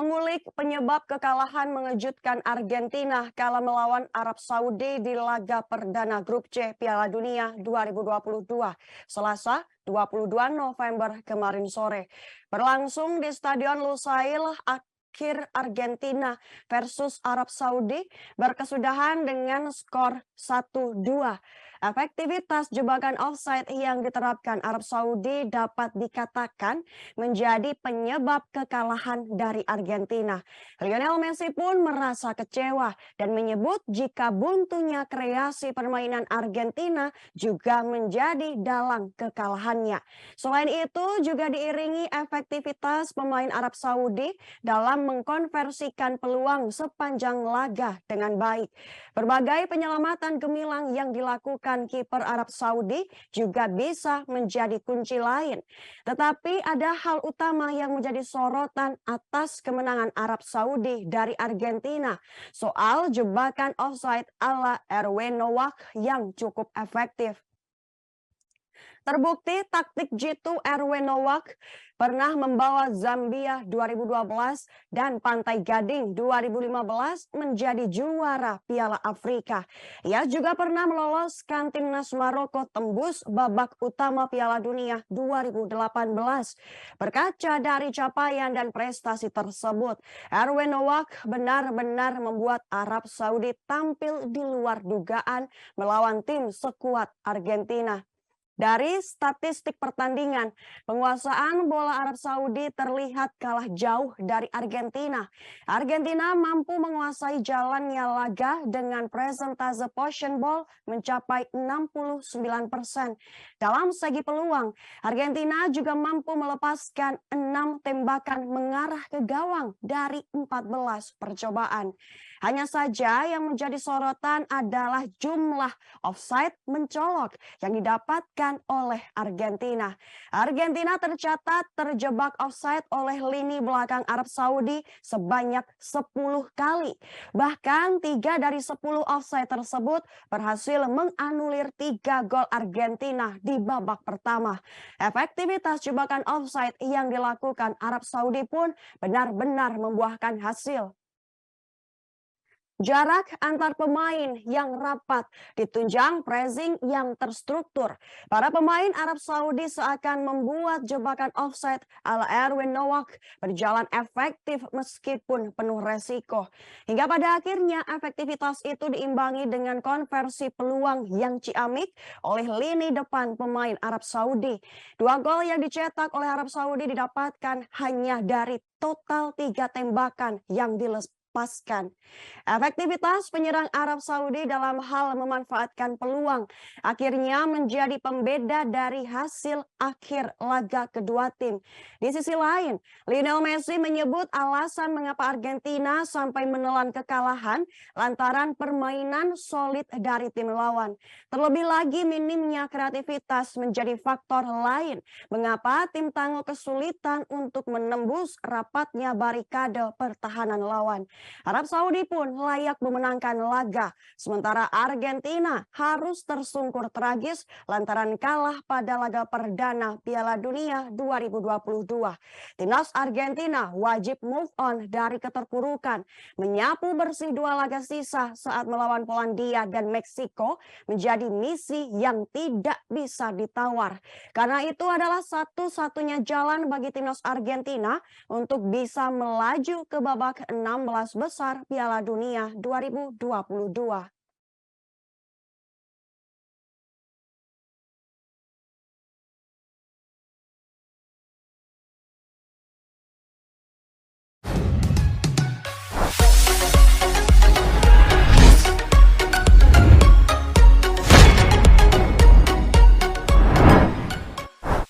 mengulik penyebab kekalahan mengejutkan Argentina kala melawan Arab Saudi di laga perdana Grup C Piala Dunia 2022, Selasa 22 November kemarin sore. Berlangsung di Stadion Lusail, akhir Argentina versus Arab Saudi berkesudahan dengan skor 1-2. Efektivitas jebakan offside yang diterapkan Arab Saudi dapat dikatakan menjadi penyebab kekalahan dari Argentina. Lionel Messi pun merasa kecewa dan menyebut jika buntunya kreasi permainan Argentina juga menjadi dalang kekalahannya. Selain itu juga diiringi efektivitas pemain Arab Saudi dalam mengkonversikan peluang sepanjang laga dengan baik. Berbagai penyelamatan gemilang yang dilakukan kiper Arab Saudi juga bisa menjadi kunci lain. Tetapi ada hal utama yang menjadi sorotan atas kemenangan Arab Saudi dari Argentina, soal jebakan offside ala Erwin Nowak yang cukup efektif. Terbukti taktik jitu Erwin Nowak pernah membawa Zambia 2012 dan Pantai Gading 2015 menjadi juara Piala Afrika. Ia juga pernah meloloskan timnas Maroko tembus babak utama Piala Dunia 2018. Berkaca dari capaian dan prestasi tersebut, Erwin Nowak benar-benar membuat Arab Saudi tampil di luar dugaan melawan tim sekuat Argentina. Dari statistik pertandingan, penguasaan bola Arab Saudi terlihat kalah jauh dari Argentina. Argentina mampu menguasai jalannya laga dengan persentase possession ball mencapai 69%. Dalam segi peluang, Argentina juga mampu melepaskan 6 tembakan mengarah ke gawang dari 14 percobaan. Hanya saja yang menjadi sorotan adalah jumlah offside mencolok yang didapatkan oleh Argentina. Argentina tercatat terjebak offside oleh lini belakang Arab Saudi sebanyak 10 kali. Bahkan 3 dari 10 offside tersebut berhasil menganulir 3 gol Argentina di babak pertama. Efektivitas jebakan offside yang dilakukan Arab Saudi pun benar-benar membuahkan hasil. Jarak antar pemain yang rapat ditunjang pressing yang terstruktur. Para pemain Arab Saudi seakan membuat jebakan offside ala Erwin Nowak berjalan efektif meskipun penuh resiko. Hingga pada akhirnya efektivitas itu diimbangi dengan konversi peluang yang ciamik oleh lini depan pemain Arab Saudi. 2 gol yang dicetak oleh Arab Saudi didapatkan hanya dari total 3 tembakan yang dilepaskan. Efektivitas penyerang Arab Saudi dalam hal memanfaatkan peluang akhirnya menjadi pembeda dari hasil akhir laga kedua tim. Di sisi lain, Lionel Messi menyebut alasan mengapa Argentina sampai menelan kekalahan lantaran permainan solid dari tim lawan. Terlebih lagi minimnya kreativitas menjadi faktor lain mengapa tim tangguh kesulitan untuk menembus rapatnya barikade pertahanan lawan. Arab Saudi pun layak memenangkan laga, sementara Argentina harus tersungkur tragis lantaran kalah pada laga perdana Piala Dunia 2022. Timnas Argentina wajib move on dari keterpurukan, menyapu bersih 2 laga sisa saat melawan Polandia dan Meksiko menjadi misi yang tidak bisa ditawar. Karena itu adalah satu-satunya jalan bagi timnas Argentina untuk bisa melaju ke babak 16 besar Piala Dunia 2022.